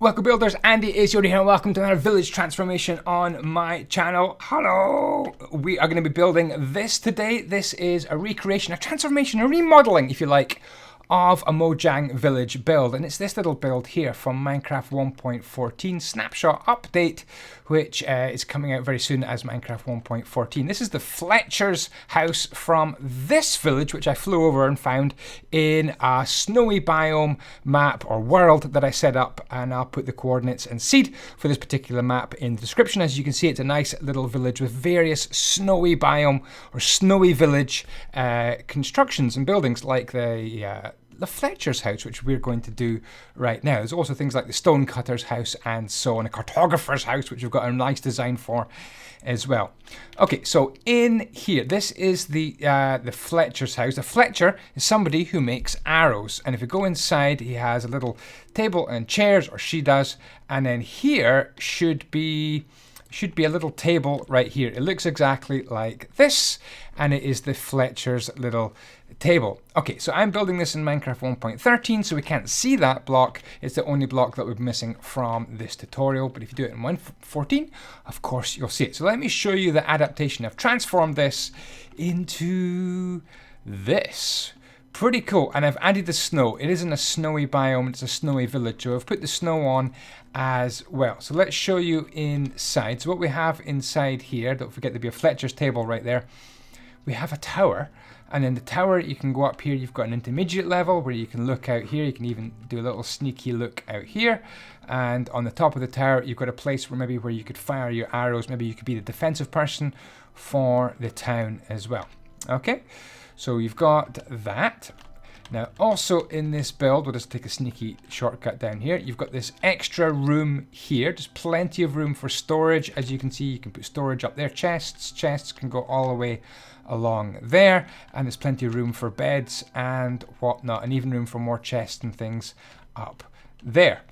Welcome builders, andyisyoda here and welcome to another village transformation on my channel. Hello! We are going to be building this today. This is a recreation, a transformation, a remodeling if you like, of a Mojang village build, and it's this little build here from Minecraft 1.14 snapshot update, which is coming out very soon as Minecraft 1.14. This is the Fletcher's house from this village, which I flew over and found in a snowy biome map or world that I set up, and I'll put the coordinates and seed for this particular map in the description. As you can see, it's a nice little village with various snowy biome or snowy village constructions and buildings like the Fletcher's house, which we're going to do right now. There's also things like the stonecutter's house and so on, a cartographer's house, which we've got a nice design for as well. Okay, so in here, this is the Fletcher's house. The Fletcher is somebody who makes arrows, and if you go inside, he has a little table and chairs, or she does, and then here should be a little table right here. It looks exactly like this, and it is the Fletcher's little table. Okay, so I'm building this in Minecraft 1.13, so we can't see that block. It's the only block that we're missing from this tutorial, but if you do it in 1.14, of course you'll see it. So let me show you the adaptation. I've transformed this into this. Pretty cool, and I've added the snow. It isn't a snowy biome, it's a snowy village, so I've put the snow on as well. So let's show you inside. So what we have inside here, don't forget there'll be a Fletcher's table right there. We have a tower, and then the tower, you can go up here, you've got an intermediate level where you can look out here, you can even do a little sneaky look out here, and on the top of the tower you've got a place where maybe where you could fire your arrows, maybe you could be the defensive person for the town as well. Okay, so you've got that. Now also in this build, we'll just take a sneaky shortcut down here, you've got this extra room here, just plenty of room for storage. As you can see, you can put storage up there, chests can go all the way along there, and there's plenty of room for beds and whatnot, and even room for more chests and things up there.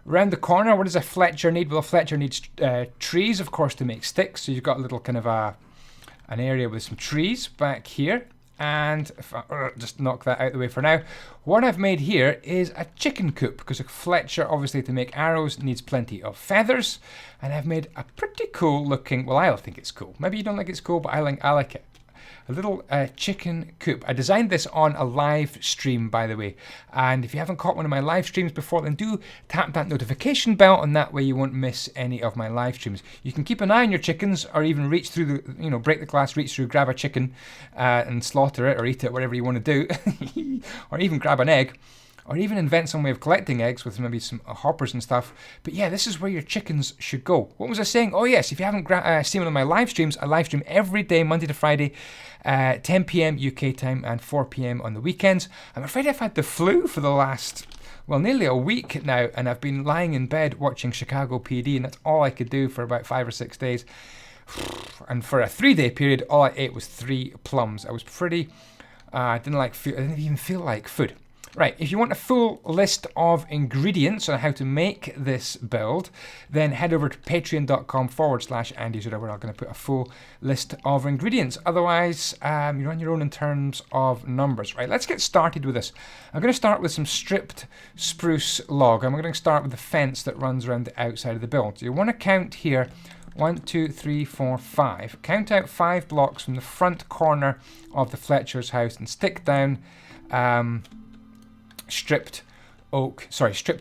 Around the corner, what does a Fletcher need? Well, a Fletcher needs trees, of course, to make sticks, so you've got a little kind of an area with some trees back here. And if I just knock that out of the way for now, what I've made here is a chicken coop, because a Fletcher, obviously, to make arrows needs plenty of feathers, and I've made a pretty cool looking, well, I think it's cool. Maybe you don't think it's cool, but I like it. A little chicken coop. I designed this on a live stream, by the way, and if you haven't caught one of my live streams before, then do tap that notification bell, and that way you won't miss any of my live streams. You can keep an eye on your chickens, or even reach through the, break the glass, reach through, grab a chicken and slaughter it or eat it, whatever you want to do, or even grab an egg. Or even invent some way of collecting eggs with maybe some hoppers and stuff. But yeah, this is where your chickens should go. What was I saying? Oh yes, if you haven't seen one of my live streams, I live stream every day, Monday to Friday, 10 p.m. UK time and 4 p.m. on the weekends. I'm afraid I've had the flu for the last, well, nearly a week now, and I've been lying in bed watching Chicago PD, and that's all I could do for about 5 or 6 days. And for a 3-day period, all I ate was 3 plums. I was pretty, I didn't even feel like food. Right, if you want a full list of ingredients on how to make this build, then head over to patreon.com/andyisyoda, where I'm going to put a full list of ingredients. Otherwise, you're on your own in terms of numbers. Right, let's get started with this. I'm going to start with some stripped spruce log. I'm going to start with the fence that runs around the outside of the build. So you want to count here 1, 2, 3, 4, 5. Count out 5 blocks from the front corner of the Fletcher's house and stick down stripped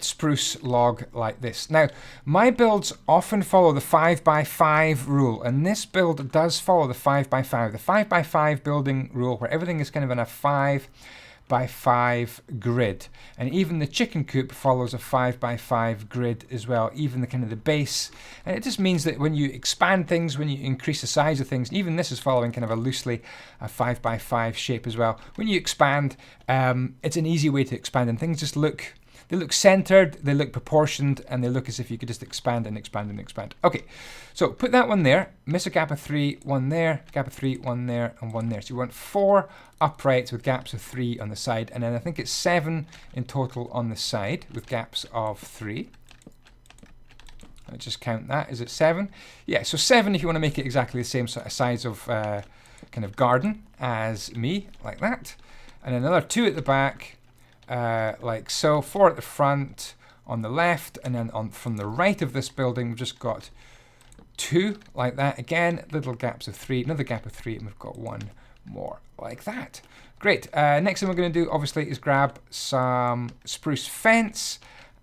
spruce log like this. Now, my builds often follow the 5x5 rule, and this build does follow the 5x5. The 5x5 building rule, where everything is kind of in a 5x5 grid, and even the chicken coop follows a 5x5 grid as well, even the kind of the base. And it just means that when you expand things, when you increase the size of things, and even this is following kind of a loosely a 5x5 shape as well. When you expand, it's an easy way to expand, and things just look, they look centered, they look proportioned, and they look as if you could just expand and expand and expand. Okay, so put that one there, miss a gap of 3, 1 there, gap of 3, 1 there, and 1 there. So you want 4 uprights with gaps of 3 on the side, and then I think it's 7 in total on the side with gaps of 3. Let's just count that. Is it 7? Yeah, so 7 if you want to make it exactly the same size of kind of garden as me, like that. And another 2 at the back, like so. 4 at the front, on the left, and then on from the right of this building, we've just got 2 like that. Again, little gaps of 3, another gap of 3, and we've got 1 more like that. Great. Next thing we're going to do, obviously, is grab some spruce fence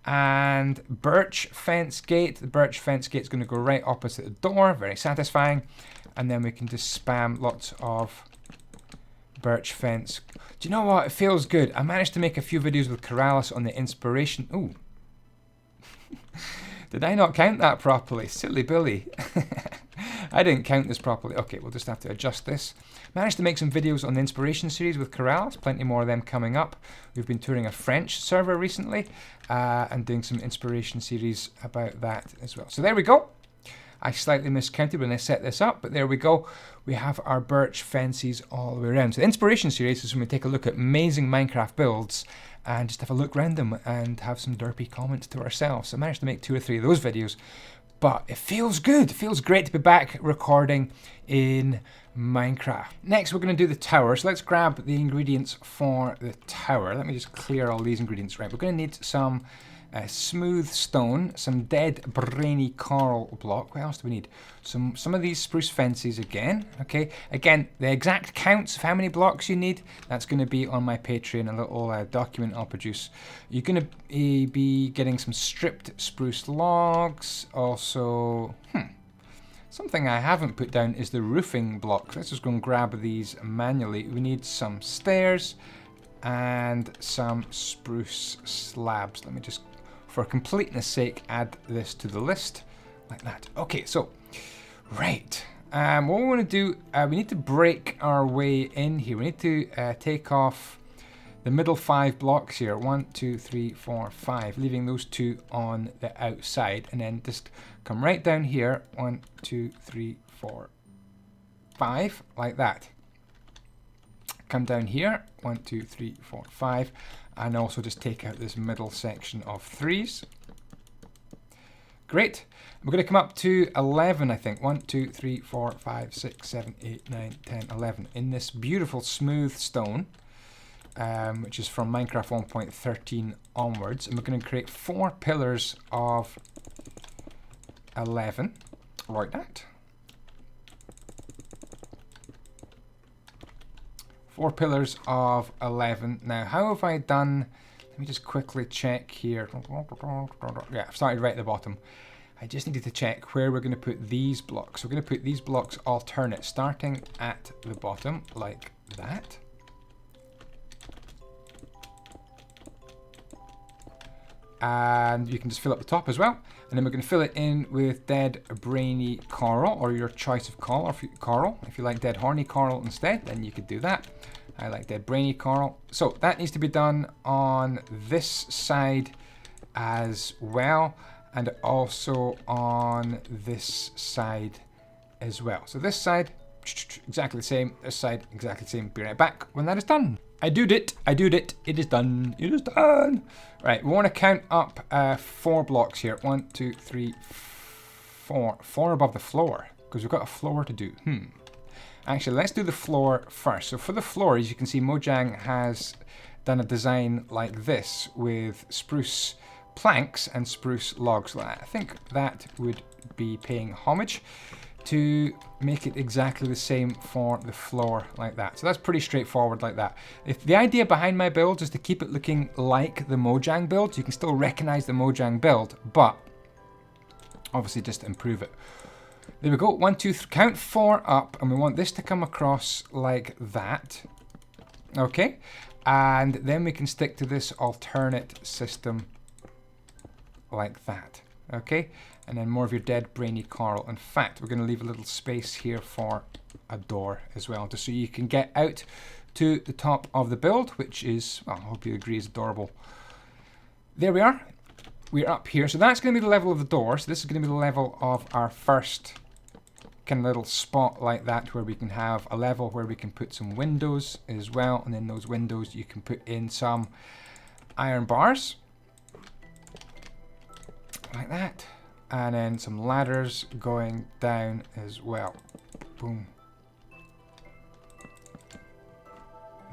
and birch fence gate. The birch fence gate is going to go right opposite the door. Very satisfying. And then we can just spam lots of birch fence. Do you know what? It feels good. I managed to make a few videos with Corrales on the inspiration. Ooh. Did I not count that properly? Silly Billy. I didn't count this properly. Okay, we'll just have to adjust this. Managed to make some videos on the inspiration series with Corrales. Plenty more of them coming up. We've been touring a French server recently and doing some inspiration series about that as well. So there we go. I slightly miscounted when I set this up, but there we go. We have our birch fences all the way around. So the inspiration series is when we take a look at amazing Minecraft builds and just have a look around them and have some derpy comments to ourselves. So I managed to make 2 or 3 of those videos, but it feels good. It feels great to be back recording in Minecraft. Next, we're going to do the tower. So let's grab the ingredients for the tower. Let me just clear all these ingredients. Right, we're going to need some smooth stone, some dead brainy coral block. What else do we need? Some of these spruce fences again. Okay, again, the exact counts of how many blocks you need, that's going to be on my Patreon, a little document I'll produce. You're going to be getting some stripped spruce logs. Also, something I haven't put down is the roofing blocks. Let's just go and grab these manually. We need some stairs and some spruce slabs. Let me just, for completeness sake, add this to the list like that. Okay, so, right. What we want to do, we need to break our way in here. We need to take off the middle 5 blocks here. 1, 2, 3, 4, 5, leaving those 2 on the outside, and then just come right down here. 1, 2, 3, 4, 5, like that. Come down here, 1, 2, 3, 4, 5, and also just take out this middle section of 3s. Great. We're going to come up to 11, I think. 1, 2, 3, 4, 5, 6, 7, 8, 9, 10, 11. In this beautiful smooth stone, which is from Minecraft 1.13 onwards. And we're going to create 4 pillars of 11, like that. 4 pillars of 11. Now, how have I done? Let me just quickly check here. Yeah, I've started right at the bottom. I just needed to check where we're going to put these blocks. So we're going to put these blocks alternate, starting at the bottom, like that. And you can just fill up the top as well. And then we're going to fill it in with dead brainy coral, or your choice of coral. If you like dead horny coral instead, then you could do that. I like dead brainy coral. So that needs to be done on this side as well, and also on this side as well. So this side, exactly the same. This side, exactly the same. Be right back when that is done. I did it. It is done. It is done. Right, we want to count up 4 blocks here. 1, 2, 3, 4. 4 above the floor, because we've got a floor to do. Actually, let's do the floor first. So for the floor, as you can see, Mojang has done a design like this with spruce planks and spruce logs. I think that would be paying homage to make it exactly the same for the floor like that. So that's pretty straightforward like that. If the idea behind my build is to keep it looking like the Mojang build, so you can still recognize the Mojang build, but obviously just improve it. There we go, 1, 2, 3, count 4 up, and we want this to come across like that. Okay, and then we can stick to this alternate system like that. Okay, and then more of your dead brainy coral. In fact, we're going to leave a little space here for a door as well, just so you can get out to the top of the build, which is, well, I hope you agree, is adorable. There we are. We're up here. So that's going to be the level of the door. So this is going to be the level of our first kind of little spot like that, where we can have a level where we can put some windows as well. And in those windows, you can put in some iron bars like that. And then some ladders going down as well. Boom.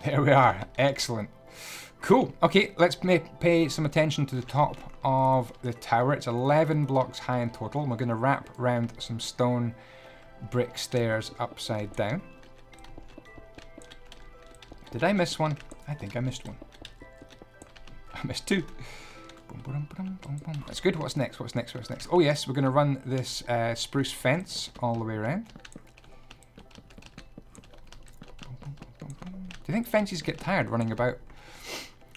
There we are. Excellent. Cool. Okay, let's pay some attention to the top of the tower. It's 11 blocks high in total. We're going to wrap around some stone brick stairs upside down. Did I miss one? I think I missed one. I missed two. That's good. What's next? What's next? What's next? Oh yes, we're going to run this spruce fence all the way around. Do you think fences get tired running about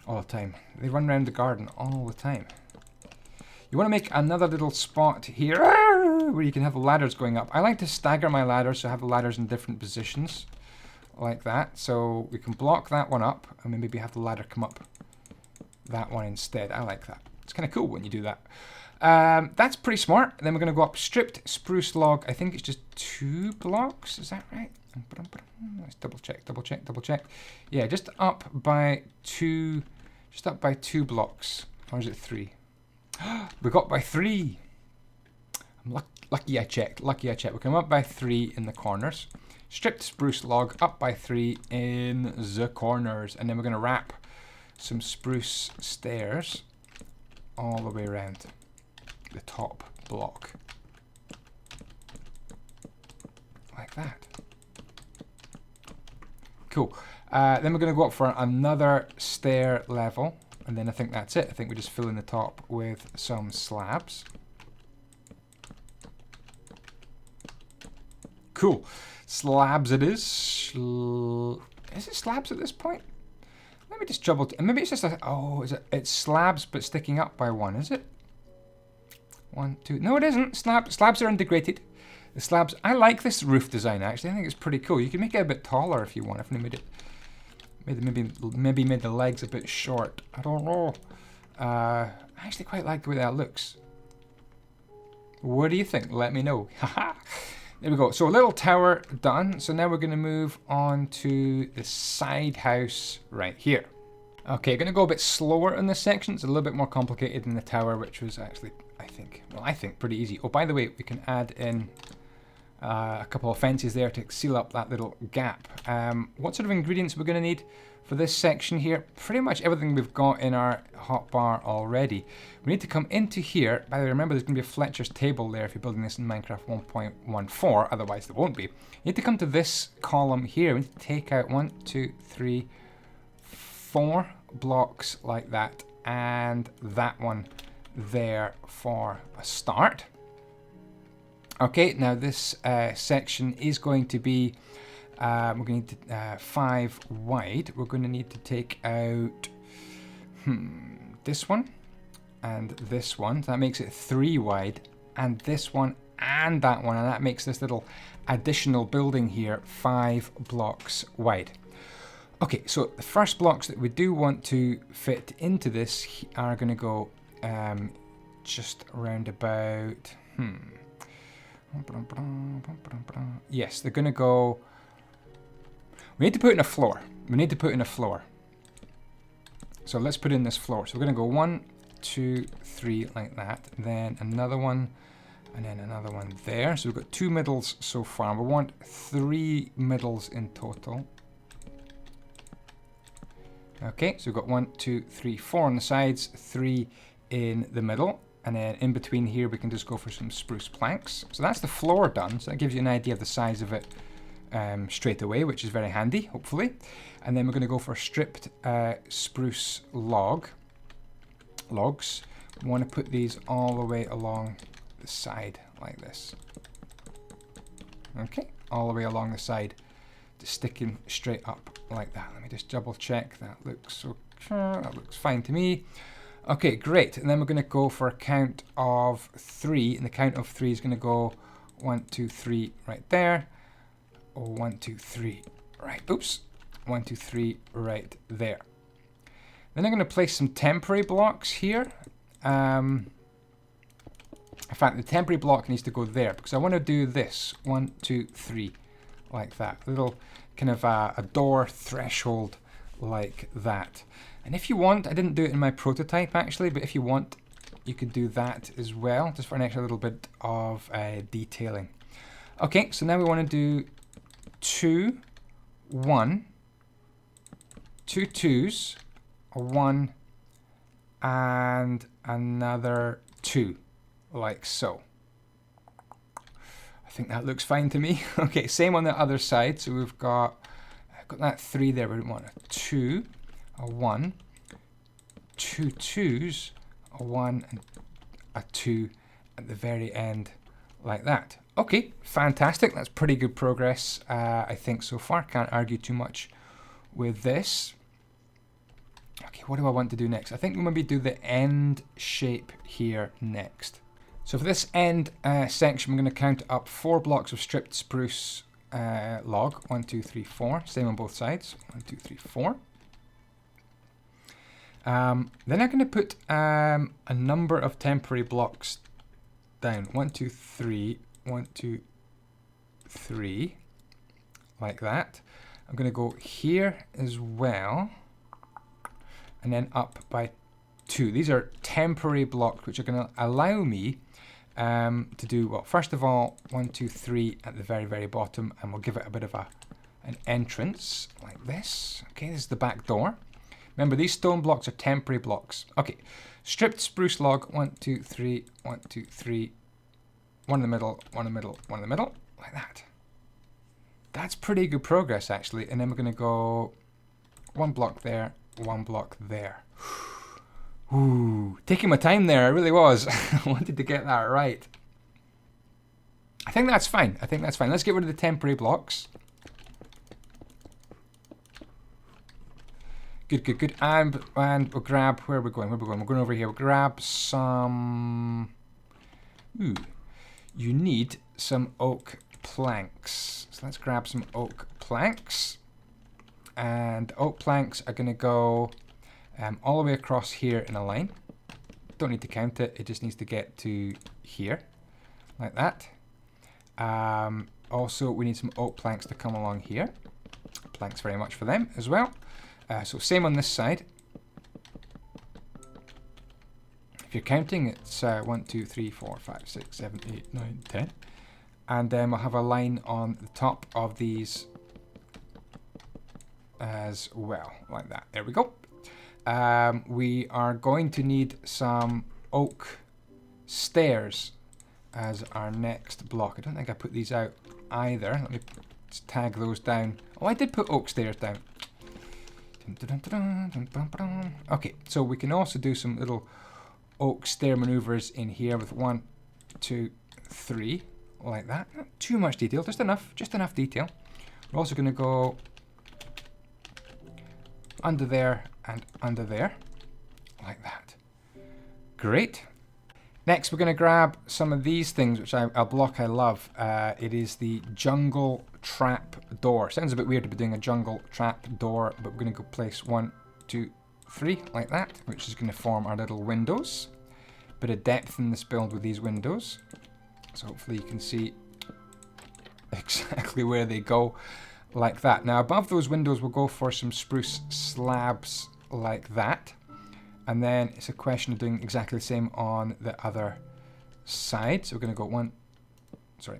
all the time? They run around the garden all the time. You want to make another little spot here where you can have the ladders going up. I like to stagger my ladders, so I have the ladders in different positions like that. So we can block that one up and then maybe have the ladder come up that one instead. I like that. It's kind of cool when you do that. That's pretty smart. Then we're going to go up stripped spruce log. I think it's just 2 blocks. Is that right? Let's double check, double check, double check. Yeah, just up by 2. Just up by 2 blocks. Or is it 3? We got by 3. I'm lucky I checked. Lucky I checked. We come up by 3 in the corners. Stripped spruce log up by 3 in the corners. And then we're going to wrap some spruce stairs all the way around the top block. Like that. Cool. Then we're going to go up for another stair level. And then I think that's it. I think we just fill in the top with some slabs. Cool. Slabs it is. Is it slabs at this point? Let me just double. Maybe it's just a. Oh, is it? It's slabs, but sticking up by 1. Is it? 1, 2. No, it isn't. Slabs are integrated. The slabs. I like this roof design actually. I think it's pretty cool. You can make it a bit taller if you want. If you made it. Maybe made the legs a bit short. I don't know. I actually quite like the way that looks. What do you think? Let me know. Haha. There we go. So a little tower done. So now we're going to move on to the side house right here. Okay, going to go a bit slower in this section. It's a little bit more complicated than the tower, which was actually, I think pretty easy. Oh, by the way, we can add in a couple of fences there to seal up that little gap. What sort of ingredients we're going to need for this section here? Pretty much everything we've got in our hotbar already. We need to come into here. By the way, remember there's going to be a Fletcher's table there if you're building this in Minecraft 1.14, otherwise there won't be. You need to come to this column here. We need to take out 1, 2, 3, 4 blocks like that, and that one there for a start. Okay, now this section is going to be, we're going to need 5 wide. We're going to need to take out this one and this one. So that makes it 3 wide, and this one and that one, and that makes this little additional building here 5 blocks wide. Okay, so the first blocks that we do want to fit into this are going to go just around about, yes, they're going to go. We need to put in a floor. We need to put in a floor. So let's put in this floor. So we're going to go 1, 2, 3 like that. Then another one, and then another one there. So we've got 2 middles so far. We want 3 middles in total. Okay, so we've got 1, 2, 3, 4 on the sides, 3 in the middle. And then in between here, we can just go for some spruce planks. So that's the floor done. So that gives you an idea of the size of it straight away, which is very handy, hopefully. And then we're going to go for stripped spruce logs. We want to put these all the way along the side like this. Okay, all the way along the side, just sticking straight up like that. Let me just double check. That looks okay. That looks fine to me. Okay, great. And then we're going to go for a count of 3. And the count of 3 is going to go 1, 2, 3 right there. Oh, 1, 2, 3 right. Oops. 1, 2, 3 right there. Then I'm going to place some temporary blocks here. In fact, the temporary block needs to go there because I want to do this 1, 2, 3 like that. A little kind of a door threshold like that. And if you want, I didn't do it in my prototype actually, but if you want, you could do that as well, just for an extra little bit of detailing. Okay, so now we want to do 2, 1, 2 2s, a 1, and another 2, like so. I think that looks fine to me. Okay, same on the other side. So we've got, I've got that 3 there. We want a 2, a 1, 2 2s, a 1, and a 2 at the very end, like that. Okay, fantastic. That's pretty good progress, I think, so far. Can't argue too much with this. Okay, what do I want to do next? I think we'll maybe do the end shape here next. So for this end section, we're going to count up 4 blocks of stripped spruce log. 1, 2, 3, 4. Same on both sides. 1, 2, 3, 4. Then I'm going to put a number of temporary blocks down. 1, 2, 3. 1, 2, 3. Like that. I'm going to go here as well. And then up by 2. These are temporary blocks which are going to allow me to do, well, first of all, 1, 2, 3 at the very, very bottom, and we'll give it a bit of an entrance like this. Okay, this is the back door. Remember, these stone blocks are temporary blocks. Okay, stripped spruce log, 1, 2, 3, 1, 2, 3, 1 in the middle, 1 in the middle, 1 in the middle, like that. That's pretty good progress, actually. And then we're going to go 1 block there, 1 block there. Ooh, taking my time there, I really was. I wanted to get that right. I think that's fine. I think that's fine. Let's get rid of the temporary blocks. Good, good, good. And we'll grab, where are we going? Where are we going? We're going over here. We'll grab some... Ooh, you need some oak planks. So let's grab some oak planks. And oak planks are going to go all the way across here in a line. Don't need to count it. It just needs to get to here, like that. Also, we need some oak planks to come along here. Planks very much for them as well. So same on this side. If you're counting, it's 1, 2, 3, 4, 5, 6, 7, 8, 9, 10. And then we'll have a line on the top of these as well, like that. There we go. We are going to need some oak stairs as our next block. I don't think I put these out either. Let me tag those down. Oh, I did put oak stairs down. Okay, so we can also do some little oak stair maneuvers in here with 1, 2, 3, like that. Not too much detail, just enough detail. We're also going to go under there and under there, like that. Great. Next, we're going to grab some of these things, which a block I love. It is the jungle trap door. Sounds a bit weird to be doing a jungle trap door, but we're going to go place 1, 2, 3, like that, which is going to form our little windows. Bit of depth in this build with these windows. So hopefully you can see exactly where they go, like that. Now above those windows we'll go for some spruce slabs like that, and then it's a question of doing exactly the same on the other side. So we're going to go 1, 2,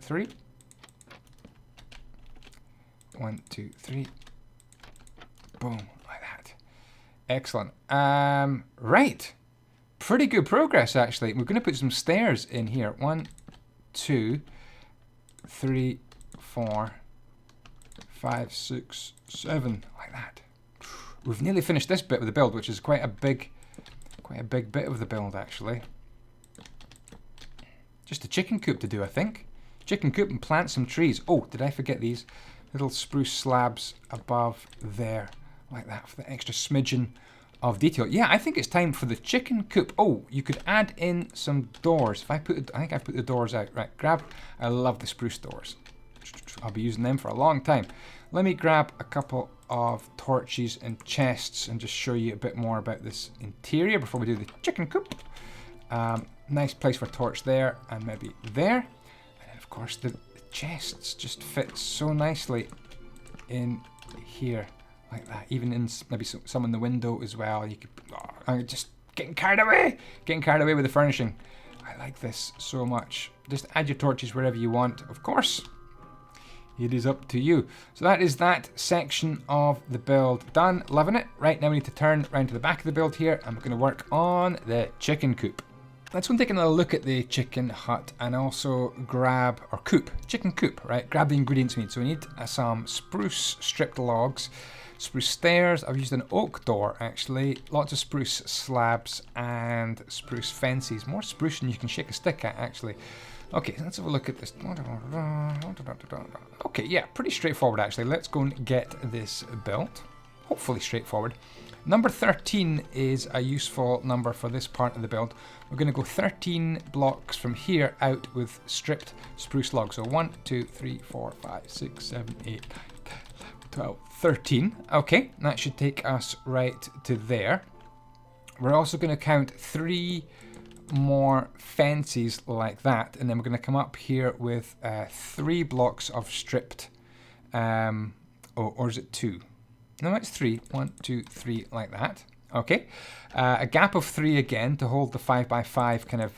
3, 1, 2, 3, boom, like that. Excellent. Right, pretty good progress actually. We're going to put some stairs in here. 1, 2, 3, 4, 5, 6, 7, like that. We've nearly finished this bit of the build, which is quite a big bit of the build actually. Just a chicken coop to do, I think. Chicken coop and plant some trees. Oh, did I forget these little spruce slabs above there, like that, for the extra smidgen of detail. Yeah, I think it's time for the chicken coop. Oh, you could add in some doors. If I put, I think I put the doors out. Right, grab. I love the spruce doors. I'll be using them for a long time. Let me grab a couple of torches and chests and just show you a bit more about this interior before we do the chicken coop. Nice place for a torch there, and maybe there. And then of course the chests just fit so nicely in here, like that. Even in maybe some in the window as well. You could. Oh, I'm just getting carried away with the furnishing. I like this so much. Just add your torches wherever you want. Of course, it is up to you. So that is that section of the build done. Loving it. Right, now we need to turn around to the back of the build here, and we're going to work on the chicken coop. Let's go and take another look at the chicken hut and also grab, or coop, chicken coop, right? Grab the ingredients we need. So we need some spruce stripped logs, spruce stairs. I've used an oak door actually, lots of spruce slabs and spruce fences. More spruce than you can shake a stick at actually. Okay, let's have a look at this. Okay, yeah, pretty straightforward actually. Let's go and get this built. Hopefully straightforward. Number 13 is a useful number for this part of the build. We're going to go 13 blocks from here out with stripped spruce logs. So 1, 2, 3, 4, 5, 6, 7, 8, 9, 10, 11, 12, 13. Okay, that should take us right to there. We're also going to count 3 more fences like that, and then we're going to come up here with 3 blocks of stripped, or is it 2? No, it's 3. 1, 2, 3, like that. Okay, a gap of 3 again to hold the 5x5 kind of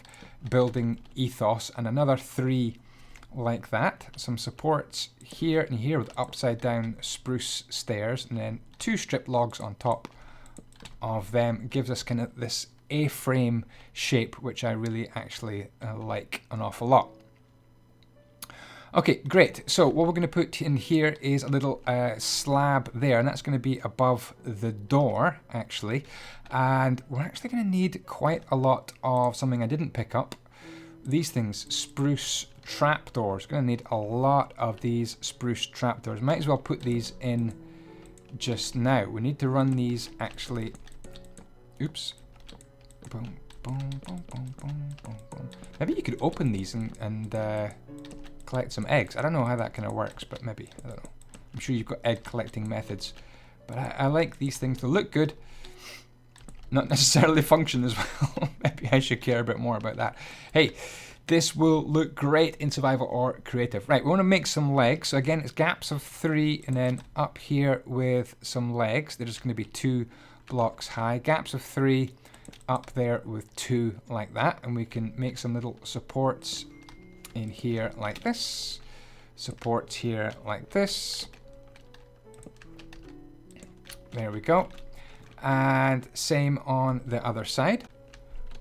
building ethos, and another 3 like that. Some supports here and here with upside down spruce stairs, and then 2 strip logs on top of them. Gives us kind of this A-frame shape, which I really actually like an awful lot. Okay, great. So what we're going to put in here is a little slab there, and that's going to be above the door, actually. And we're actually going to need quite a lot of something I didn't pick up. These things, spruce trapdoors. Going to need a lot of these spruce trapdoors. Might as well put these in just now. We need to run these actually. Oops. Boom, boom, boom, boom, boom, boom, boom. Maybe you could open these and collect some eggs. I don't know how that kind of works, but maybe. I don't know. I'm sure you've got egg collecting methods. But I like these things to look good. Not necessarily function as well. Maybe I should care a bit more about that. Hey, this will look great in survival or creative. Right, we want to make some legs. So again, it's gaps of 3, and then up here with some legs. They're just going to be 2 blocks high. Gaps of 3 up there with 2 like that. And we can make some little supports in here like this. Supports here like this. There we go. And same on the other side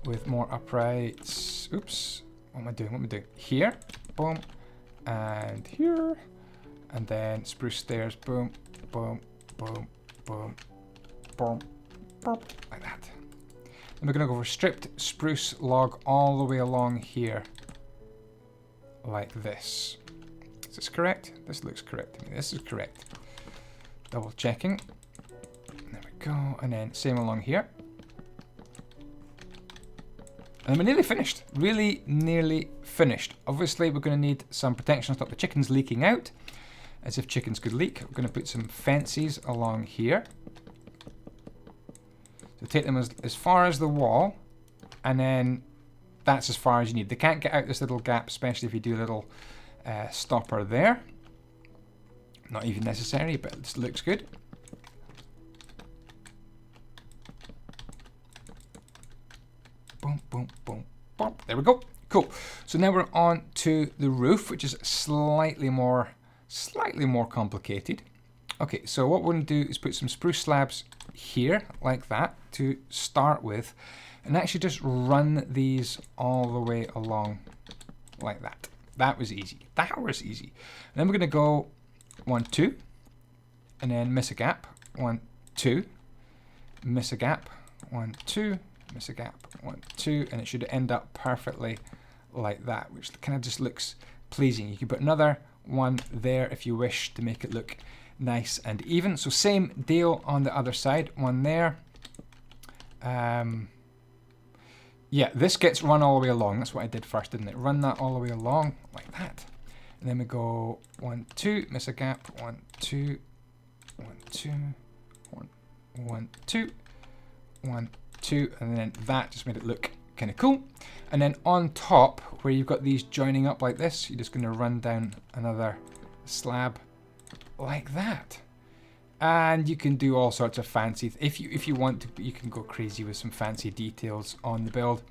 with more uprights. Oops. What am I doing? What am I doing? Here. Boom. And here. And then spruce stairs. Boom. Boom. Boom. Boom. Boom. Boom. Like that. And we're going to go for stripped spruce log all the way along here. Like this. Is this correct? This looks correct to me. This is correct. Double checking. There we go. And then same along here. And we're nearly finished. Really nearly finished. Obviously, we're going to need some protection to stop the chickens leaking out. As if chickens could leak. We're going to put some fences along here. So take them as far as the wall. And then that's as far as you need. They can't get out this little gap, especially if you do a little stopper there. Not even necessary, but this looks good. Boom, boom, boom, boom. There we go. Cool. So now we're on to the roof, which is slightly more complicated. Okay, so what we're going to do is put some spruce slabs here, like that, to start with, and actually just run these all the way along, like that. That was easy. That was easy. And then we're going to go 1, 2, and then miss a gap. 1, 2, miss a gap. 1, 2. Miss a gap, 1, 2, and it should end up perfectly like that, which kind of just looks pleasing. You can put another one there if you wish to make it look nice and even. So same deal on the other side, one there. Yeah, this gets run all the way along. That's what I did first, didn't it? Run that all the way along like that. And then we go 1, 2, miss a gap, 1, 2, 1, 2, 1, 1, 2, 1, 2, and then that just made it look kind of cool. And then on top, where you've got these joining up like this, you're just going to run down another slab like that. And you can do all sorts of fancy, if you want to, you can go crazy with some fancy details on the build.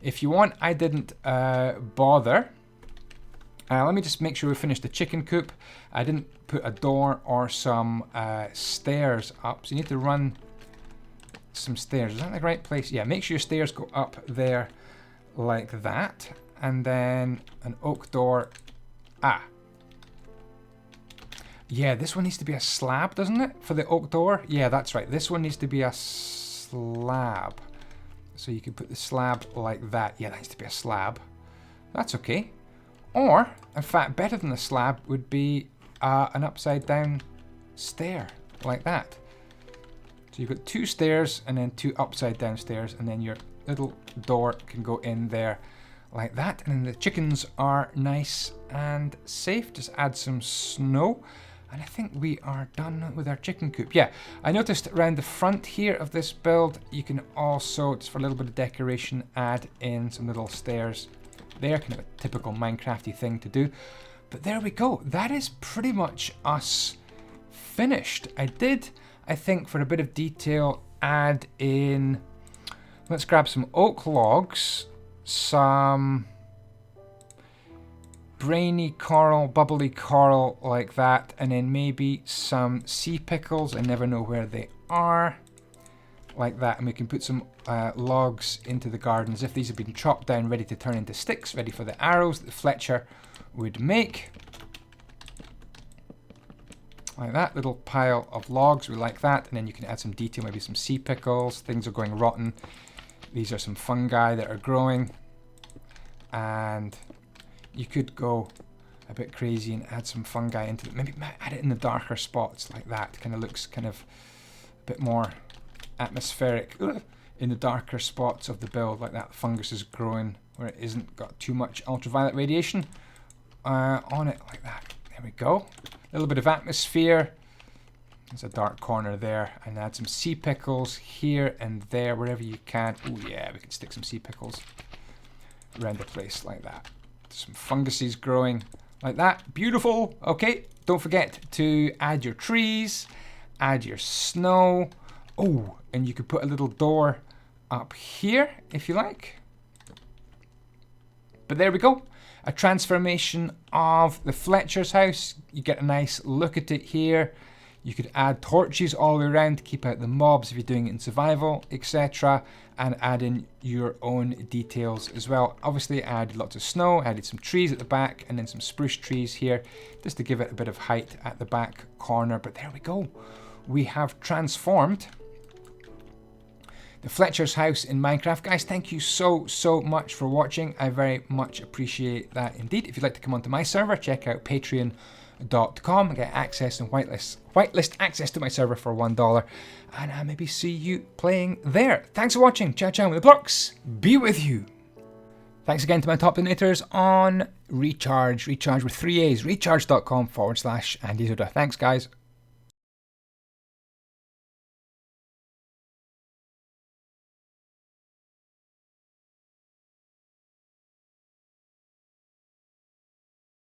If you want, I didn't bother. Let me just make sure we finish the chicken coop. I didn't put a door or some stairs up, so you need to run some stairs. Is that the right place? Yeah, make sure your stairs go up there like that. And then an oak door. Yeah, this one needs to be a slab, doesn't it? For the oak door? Yeah, that's right. This one needs to be a slab. So you can put the slab like that. Yeah, that needs to be a slab. That's okay. Or, in fact, better than the slab would be an upside down stair, like that. So you've got 2 stairs and then 2 upside down stairs, and then your little door can go in there like that. And then the chickens are nice and safe. Just add some snow. And I think we are done with our chicken coop. Yeah, I noticed around the front here of this build, you can also, just for a little bit of decoration, add in some little stairs there. Kind of a typical Minecrafty thing to do. But there we go. That is pretty much us finished. I did, I think, for a bit of detail, add in, let's grab some oak logs, some brainy coral, bubbly coral like that, and then maybe some sea pickles. I never know where they are. Like that, and we can put some logs into the garden as if these have been chopped down, ready to turn into sticks, ready for the arrows that Fletcher would make. Like that, little pile of logs, we like that, and then you can add some detail, maybe some sea pickles. Things are going rotten. These are some fungi that are growing, and you could go a bit crazy and add some fungi into it. Maybe add it in the darker spots like that. Kind of looks kind of a bit more atmospheric in the darker spots of the build, like that. Fungus is growing where it isn't got too much ultraviolet radiation on it, like that. There we go. A little bit of atmosphere. There's a dark corner there, and add some sea pickles here and there, wherever you can. Oh yeah, we can stick some sea pickles around the place like that. Some funguses growing like that. Beautiful. Okay, don't forget to add your trees, add your snow. Oh, and you could put a little door up here if you like. But there we go. A transformation of the Fletcher's house. You get a nice look at it here. You could add torches all the way around to keep out the mobs if you're doing it in survival, etc. And add in your own details as well. Obviously, I added lots of snow, added some trees at the back, and then some spruce trees here, just to give it a bit of height at the back corner. But there we go. We have transformed the Fletcher's house in Minecraft. Guys, thank you so much for watching. I very much appreciate that indeed. If you'd like to come onto my server, check out patreon.com and get access and whitelist access to my server for $1, and I maybe see you playing there. Thanks for watching. Ciao ciao with the blocks. Be with you. Thanks again to my top donators on Recharge with 3 A's, recharge.com/andyisyoda. Thanks guys.